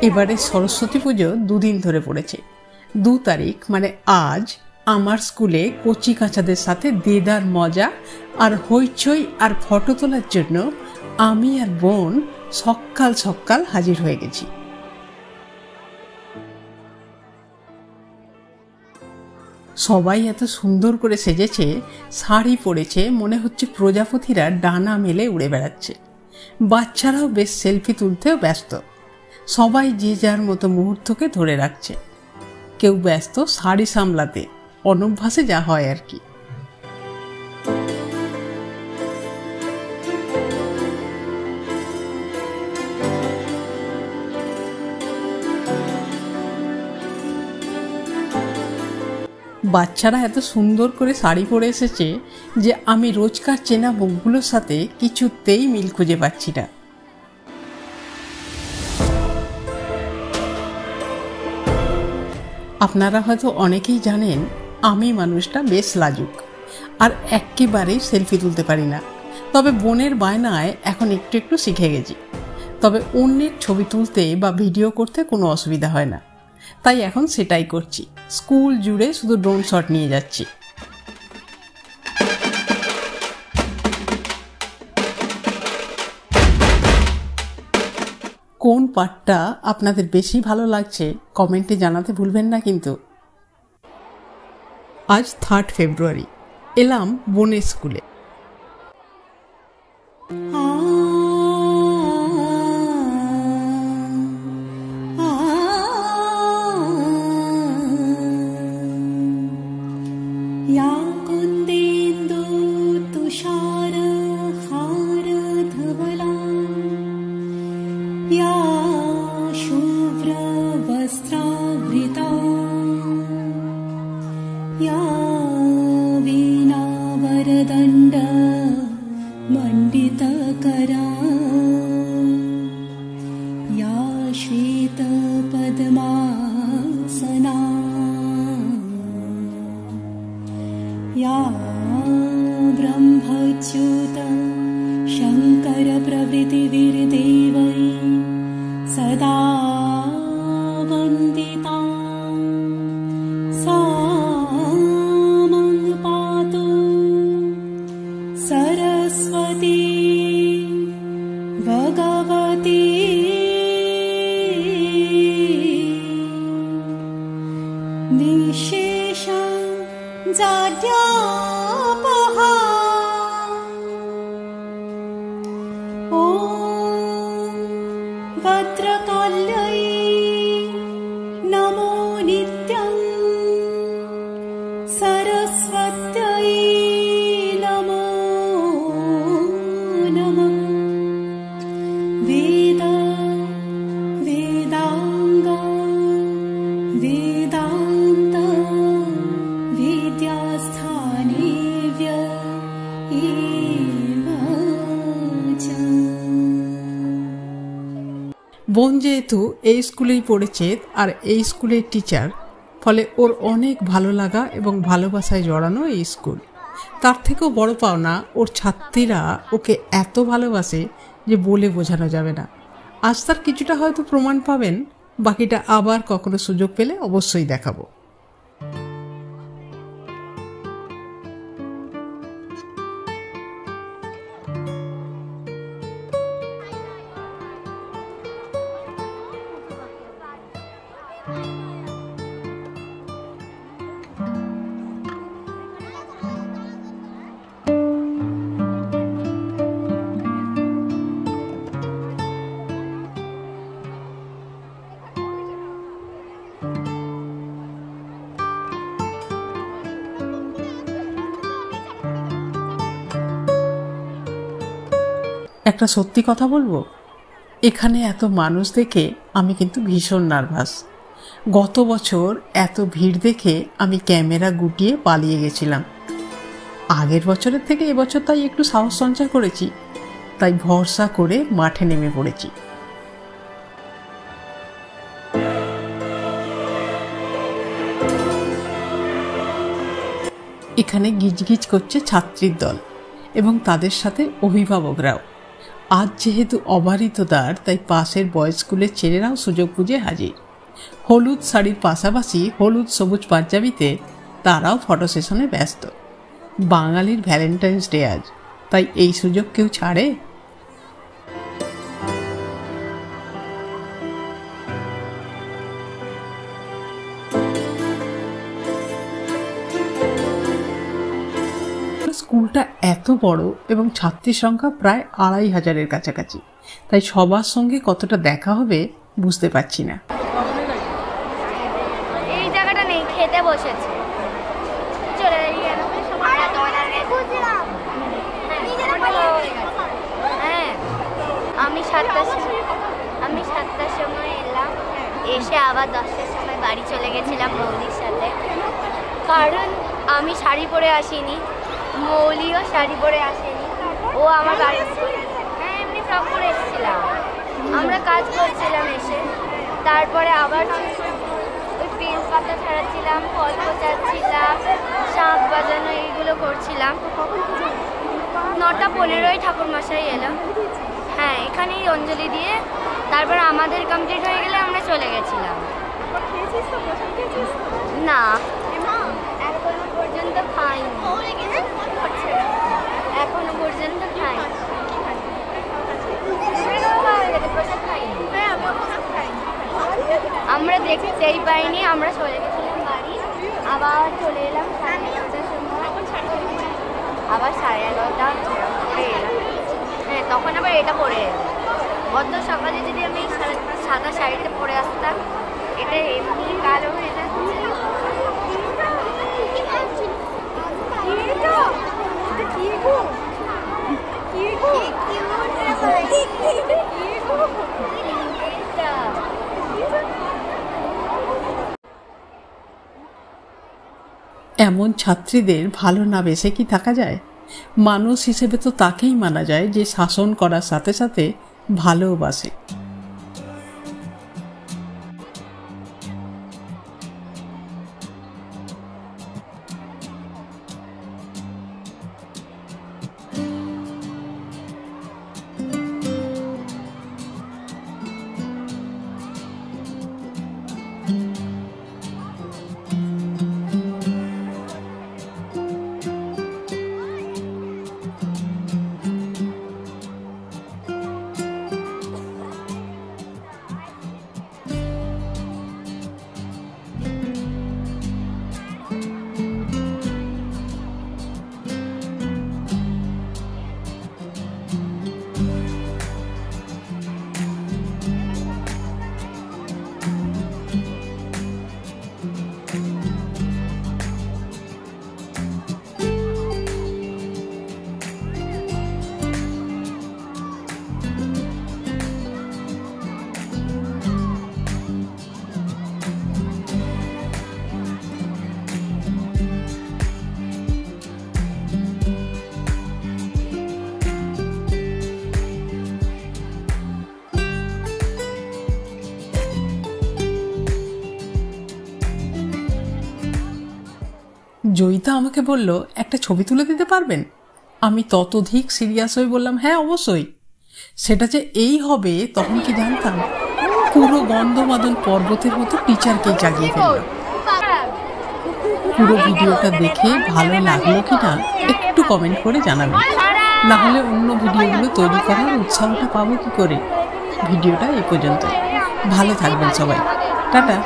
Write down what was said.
এবারে সরস্বতী পুজো দুদিন ধরে পড়েছে। 2 তারিখ মানে আজ আমার স্কুলে কচি কাঁচাদের সাথে দেদার মজা আর হইচই আর ফটো তোলার জন্য আমি আর বোন সকাল সকাল হাজির হয়ে গেছি। সবাই এত সুন্দর করে সেজেছে, শাড়ি পরেছে, মনে হচ্ছে প্রজাপতিরা ডানা মেলে উড়ে বেড়াচ্ছে। বাচ্চারাও বেশ সেলফি তুলতেও ব্যস্ত। সবাই যে যার মতো মুহূর্তকে ধরে রাখছে। কেউ ব্যস্ত শাড়ি সামলাতে, অনভ্যাসে যা হয় আর কি। বাচ্চারা এত সুন্দর করে শাড়ি পরে এসেছে যে আমি রোজকার চেনা মুখগুলোর সাথে কিছুতেই মিল খুঁজে পাচ্ছি না। আপনারা হয়তো অনেকেই জানেন আমি মানুষটা বেশ লাজুক আর একেবারেই সেলফি তুলতে পারি না। তবে বোনের বায়নায় এখন একটু একটু শিখে গেছি। তবে অন্যের ছবি তুলতে বা ভিডিও করতে কোনো অসুবিধা হয় না, তাই এখন সেটাই করছি। স্কুল জুড়ে শুধু ড্রোন শট নিয়ে যাচ্ছি। কোন পার্টটা আপনাদের বেশি ভালো লাগছে কমেন্টে জানাতে ভুলবেন না কিন্তু। আজ 3 ফেব্রুয়ারি, এলাম বোনের স্কুলে। दंड मंडित करा या श्वेत पद्मासना या ब्रह्मच्युत शंकर प्रभृति वीरदेवै सदा वंदिता सरस्वती भगवती विशेष जाड्यापहा ॐ भद्रकाल्यै नमो नित्यं सरस्वत्यै বোন যেহেতু এই স্কুলেই পড়েছে আর এই স্কুলের টিচার, ফলে ওর অনেক ভালো লাগা এবং ভালোবাসায় জড়ানো এই স্কুল। তার থেকেও বড় পাওনা ওর ছাত্রীরা ওকে এত ভালোবাসে যে বলে বোঝানো যাবে না। আজ তার কিছুটা হয়তো প্রমাণ পাবেন, বাকিটা আবার কখনো সুযোগ পেলে অবশ্যই দেখাবো। একটা সত্যি কথা বলবো, এখানে এত মানুষ দেখে আমি কিন্তু ভীষণ নার্ভাস। গত বছর এত ভিড় দেখে আমি ক্যামেরা গুটিয়ে পালিয়ে গেছিলাম। আগের বছরের থেকে এবছর তাই একটু সাহস সঞ্চয় করেছি, তাই ভরসা করে মাঠে নেমে পড়েছি। এখানে গিজগিজ করছে ছাত্রীর দল এবং তাদের সাথে অভিভাবকরাও। আজ যেহেতু অবারিত দ্বার, তাই পাশের বয়েজ স্কুলের ছেলেরাও সুযোগ বুঝে হাজির। হলুদ শাড়ির পাশাপাশি হলুদ সবুজ পাঞ্জাবিতে তারাও ফটো সেশনে ব্যস্ত। বাঙালির ভ্যালেন্টাইন্স ডে আজ, তাই এই সুযোগ কেউ ছাড়ে? স্কুলটা এত বড় এবং ছাত্রীর সংখ্যা প্রায় 2500-এর কাছাকাছি, তাই সবার সঙ্গে কতটা দেখা হবে বুঝতে পারছি না। এই জায়গাটা নেই, খেতে বসেছে, চলে গেল। হ্যাঁ, আমি 7টার সময় এলাম, এসে আবার 10টার সময় বাড়ি চলে গেছিলাম মৌলির সাথে। কারণ আমি শাড়ি পরে আসিনি, মৌলিও শাড়ি পরে আসেনি, ও আমার বাড়ি। হ্যাঁ, এমনি ফ্রক পরে এসেছিলাম। আমরা কাজ করছিলাম, এসে তারপরে আবার ওই পেন পাতা ছাড়াচ্ছিলাম, ফল পচাচ্ছিলাম, শাঁখ বাজানো এইগুলো করছিলাম। 9:15 ঠাকুরমশাই এলো। হ্যাঁ, এখানেই অঞ্জলি দিয়ে তারপর আমাদের কমপ্লিট হয়ে গেলে আমরা চলে গেছিলাম। না, এখনো পর্যন্ত খাইনি, এখনো পর্যন্ত খাইনি। আমরা দেখতেই পাইনি, আমরা চলে গেছিলাম বাড়ি, আবার চলে এলাম 11:30টার সময়, আবার 11:30 পরে এলাম। হ্যাঁ, তখন আবার এটা পরে এলাম। অত সকালে যদি আমি সাদা শাড়িটা পরে আসতাম, এটা এমনি কালো হয়ে যাচ্ছে। এমন ছাত্রীদের ভালো না বেসে কি থাকা যায়? মানুষ হিসেবে তো তাকেই মানা যায় যে শাসন করার সাথে সাথে ভালোবাসে। জয়িতা আমাকে বলল, একটা ছবি তুলে দিতে পারবেন? আমি ততোধিক সিরিয়াস হয়ে বললাম, হ্যাঁ অবশ্যই। সেটা যে এই হবে তখন কি জানতাম? পুরো গন্ধমাদন পর্বতের মতো টিচারকেই জাগিয়ে ফেললাম। পুরো ভিডিওটা দেখে ভালো লাগলো কিনা একটু কমেন্ট করে জানাবেন, না হলে অন্য ভিডিওগুলো তৈরি করার উৎসাহটা পাবো কি করে? ভিডিওটা এই পর্যন্ত। ভালো থাকবেন সবাই, টাটা।